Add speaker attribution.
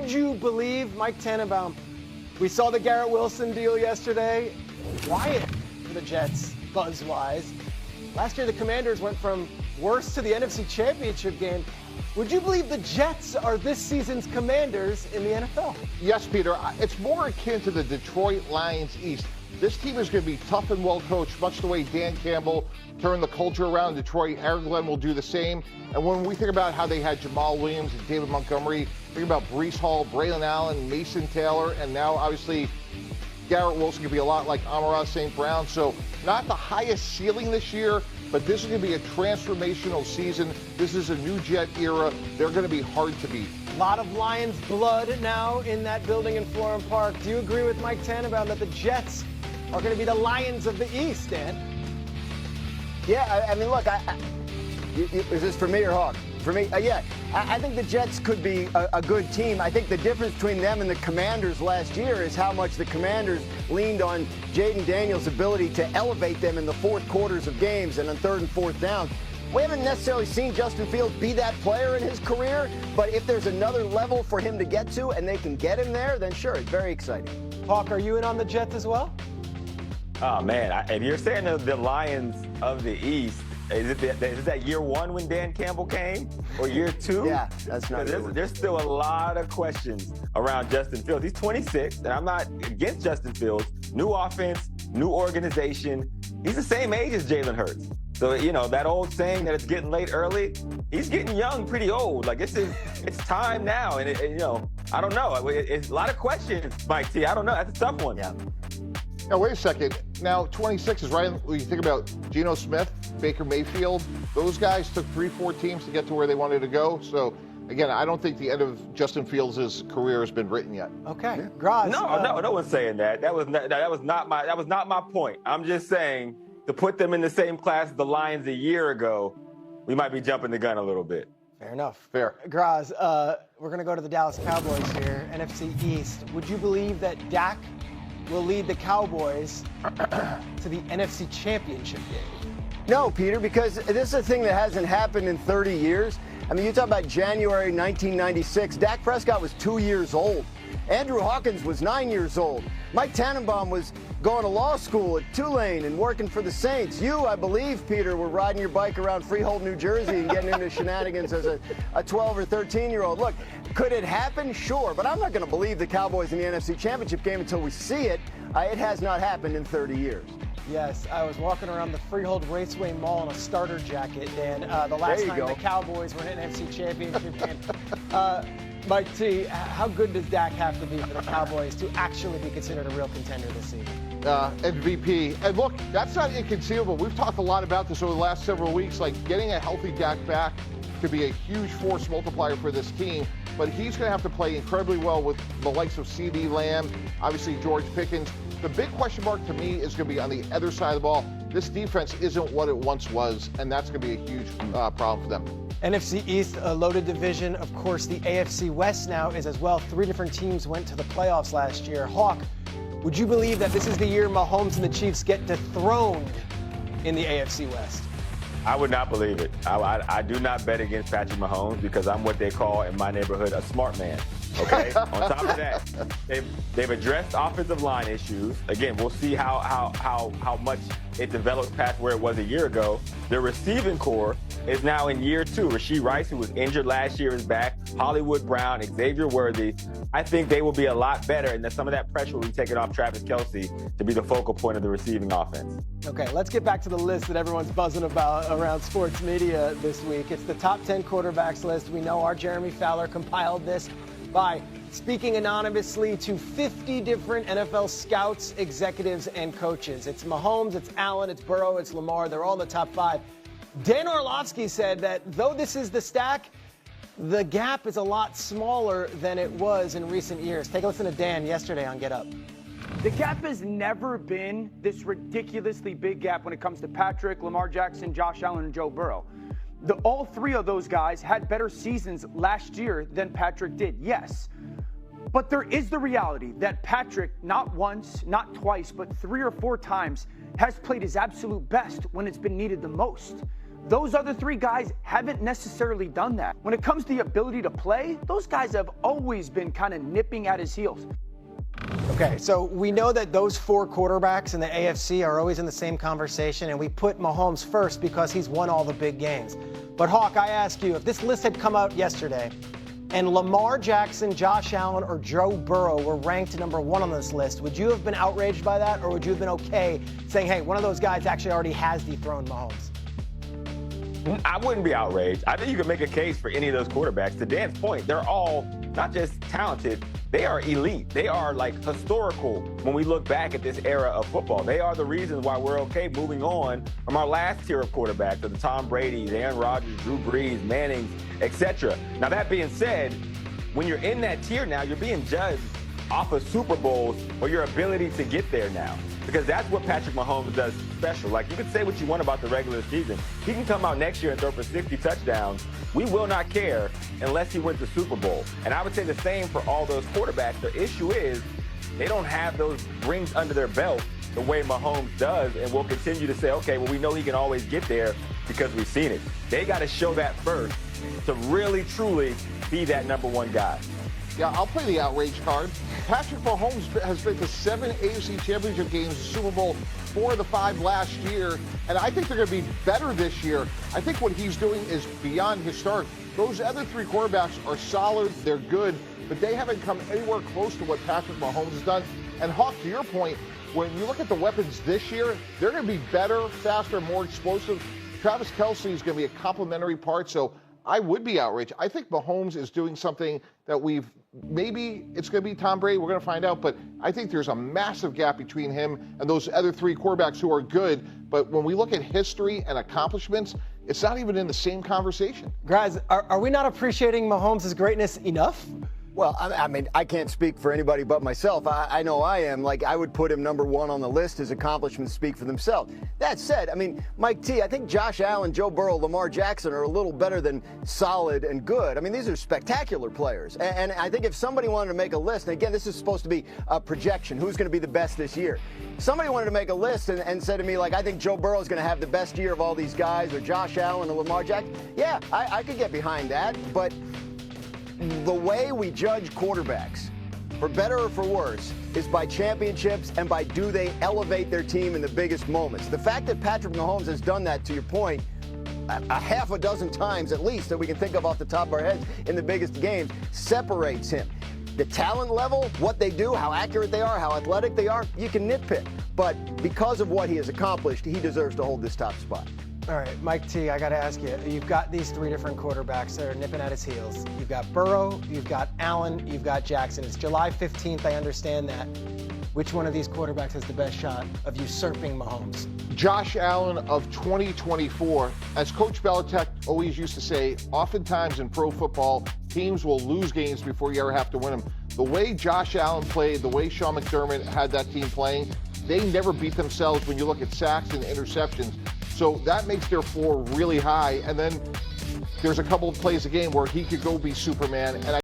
Speaker 1: would you believe Mike Tannenbaum? We saw the Garrett Wilson deal yesterday. Quiet for the Jets, buzz-wise. Last year, the Commanders went from worst to the NFC Championship game. Would you believe the Jets are this season's Commanders in the NFL?
Speaker 2: Yes, Peter. It's more akin to the Detroit Lions East. This team is going to be tough and well coached, much the way Dan Campbell turned the culture around in Detroit. Aaron Glenn will do the same. And when we think about how they had Jamal Williams and David Montgomery, think about Breece Hall, Braylon Allen, Mason Taylor, and now obviously Garrett Wilson could be a lot like Amon-Ra St. Brown. So not the highest ceiling this year, but this is going to be a transformational season. This is a new Jet era. They're going to be hard to beat.
Speaker 1: A lot of Lions blood now in that building in Florham Park. Do you agree with Mike Tannenbaum that the Jets are going to be the Lions of the East, Dan?
Speaker 3: Yeah, I mean, look, is this for me or Hawk? For me, yeah. I think the Jets could be a good team. I think the difference between them and the Commanders last year is how much the Commanders leaned on Jayden Daniels' ability to elevate them in the fourth quarters of games and on third and fourth down. We haven't necessarily seen Justin Fields be that player in his career, but if there's another level for him to get to and they can get him there, then sure, it's very exciting.
Speaker 1: Hawk, are you in on the Jets as well?
Speaker 4: Oh, man, if you're saying the Lions of the East, is that year one when Dan Campbell came, or year two?
Speaker 3: Yeah, that's not good.
Speaker 4: There's still a lot of questions around Justin Fields. He's 26, and I'm not against Justin Fields. New offense, new organization. He's the same age as Jalen Hurts. So, you know, that old saying that it's getting late early, he's getting young pretty old. Like, it's time now. And, you know, I don't know. It's a lot of questions, Mike T. I don't know. That's a tough one.
Speaker 3: Yeah.
Speaker 2: Now, wait a second. Now, 26 is right when you think about Geno Smith, Baker Mayfield. Those guys took 3-4 teams to get to where they wanted to go. So, again, I don't think the end of Justin Fields' career has been written yet.
Speaker 1: Okay.
Speaker 3: Yeah.
Speaker 1: Graz.
Speaker 4: No one's saying that. That was not my point. I'm just saying to put them in the same class as the Lions a year ago, we might be jumping the gun a little bit.
Speaker 1: Fair enough.
Speaker 2: Fair.
Speaker 1: Graz, we're going to go to the Dallas Cowboys here, NFC East. Would you believe that Dak will lead the Cowboys to the NFC Championship game?
Speaker 3: No, Peter, because this is a thing that hasn't happened in 30 years. I mean, you talk about January 1996. Dak Prescott was 2 years old. Andrew Hawkins was 9 years old. Mike Tannenbaum was going to law school at Tulane and working for the Saints. You, I believe, Peter, were riding your bike around Freehold, New Jersey and getting into shenanigans as a 12 or 13-year-old. Look, could it happen? Sure, but I'm not going to believe the Cowboys in the NFC Championship game until we see it. It has not happened in 30 years.
Speaker 1: Yes, I was walking around the Freehold Raceway Mall in a starter jacket, Dan. The last time the Cowboys were in an NFC Championship game. Mike T, how good does Dak have to be for the Cowboys to actually be considered a real contender this season?
Speaker 2: MVP. And look, that's not inconceivable. We've talked a lot about this over the last several weeks. Like, getting a healthy Dak back could be a huge force multiplier for this team. But he's going to have to play incredibly well with the likes of CeeDee Lamb, obviously George Pickens. The big question mark to me is going to be on the other side of the ball. This defense isn't what it once was, and that's going to be a huge problem for them.
Speaker 1: NFC East, a loaded division. Of course, the AFC West now is as well. 3 different teams went to the playoffs last year. Hawk, would you believe that this is the year Mahomes and the Chiefs get dethroned in the AFC West?
Speaker 4: I would not believe it. I do not bet against Patrick Mahomes because I'm what they call in my neighborhood a smart man. Okay. On top of that, they've addressed offensive line issues. Again, we'll see how much it develops past where it was a year ago. Their receiving core is now in year 2. Rashee Rice, who was injured last year, is back. Hollywood Brown, Xavier Worthy. I think they will be a lot better, and that some of that pressure will be taken off Travis Kelce to be the focal point of the receiving offense.
Speaker 1: Okay, let's get back to the list that everyone's buzzing about around sports media this week. It's the top 10 quarterbacks list. We know our Jeremy Fowler compiled this by speaking anonymously to 50 different NFL scouts, executives, and coaches. It's Mahomes, it's Allen, it's Burrow, it's Lamar. They're all in the top 5. Dan Orlovsky said that though this is the stack, the gap is a lot smaller than it was in recent years. Take a listen to Dan yesterday on Get Up.
Speaker 5: The gap has never been this ridiculously big gap when it comes to Patrick, Lamar Jackson, Josh Allen, and Joe Burrow. All 3 of those guys had better seasons last year than Patrick did, yes. But there is the reality that Patrick, not once, not twice, but 3 or 4 times, has played his absolute best when it's been needed the most. Those other three guys haven't necessarily done that. When it comes to the ability to play, those guys have always been kind of nipping at his heels.
Speaker 1: Okay, so we know that those four quarterbacks in the AFC are always in the same conversation, and we put Mahomes first because he's won all the big games. But Hawk, I ask you, if this list had come out yesterday and Lamar Jackson, Josh Allen, or Joe Burrow were ranked number one on this list, would you have been outraged by that, or would you have been okay saying, hey, one of those guys actually already has dethroned Mahomes?
Speaker 4: I wouldn't be outraged. I think you can make a case for any of those quarterbacks. To Dan's point, they're all not just talented, they are elite. They are like historical when we look back at this era of football. They are the reason why we're okay moving on from our last tier of quarterbacks, the Tom Brady's, Aaron Rodgers, Drew Brees, Manning's, etc. Now, that being said, when you're in that tier now, you're being judged off of Super Bowls or your ability to get there now. Because that's what Patrick Mahomes does special. Like, you can say what you want about the regular season. He can come out next year and throw for 60 touchdowns. We will not care unless he wins the Super Bowl. And I would say the same for all those quarterbacks. The issue is they don't have those rings under their belt the way Mahomes does, and we'll continue to say, okay, well, we know he can always get there because we've seen it. They got to show that first to really, truly be that number one guy.
Speaker 2: Yeah, I'll play the outrage card. Patrick Mahomes has been to 7 AFC Championship games, Super Bowl 4 of the 5 last year, and I think they're going to be better this year. I think what he's doing is beyond historic. Those other three quarterbacks are solid, they're good, but they haven't come anywhere close to what Patrick Mahomes has done. And Hawk, to your point, when you look at the weapons this year, they're going to be better, faster, more explosive. Travis Kelce is going to be a complementary part, so I would be outraged. I think Mahomes is doing something that maybe it's going to be Tom Brady. We're going to find out. But I think there's a massive gap between him and those other three quarterbacks who are good. But when we look at history and accomplishments, it's not even in the same conversation.
Speaker 1: Guys, are we not appreciating Mahomes' greatness enough?
Speaker 3: Well, I mean, I can't speak for anybody but myself. I know I am. Like, I would put him number one on the list. His accomplishments speak for themselves. That said, I mean, Mike T, I think Josh Allen, Joe Burrow, Lamar Jackson are a little better than solid and good. I mean, these are spectacular players. And I think if somebody wanted to make a list, and again, this is supposed to be a projection, who's going to be the best this year? Somebody wanted to make a list and said to me, like, I think Joe Burrow is going to have the best year of all these guys, or Josh Allen or Lamar Jackson. Yeah, I could get behind that, but the way we judge quarterbacks, for better or for worse, is by championships and by do they elevate their team in the biggest moments. The fact that Patrick Mahomes has done that, to your point, a half a dozen times at least that we can think of off the top of our heads in the biggest games, separates him. The talent level, what they do, how accurate they are, how athletic they are, you can nitpick. But because of what he has accomplished, he deserves to hold this top spot.
Speaker 1: All right, Mike T, I got to ask you, you've got these three different quarterbacks that are nipping at his heels. You've got Burrow, you've got Allen, you've got Jackson. It's July 15th, I understand that. Which one of these quarterbacks has the best shot of usurping Mahomes?
Speaker 2: Josh Allen of 2024. As Coach Belichick always used to say, oftentimes in pro football, teams will lose games before you ever have to win them. The way Josh Allen played, the way Sean McDermott had that team playing, they never beat themselves when you look at sacks and interceptions. So that makes their floor really high. And then there's a couple of plays a game where he could go be Superman. And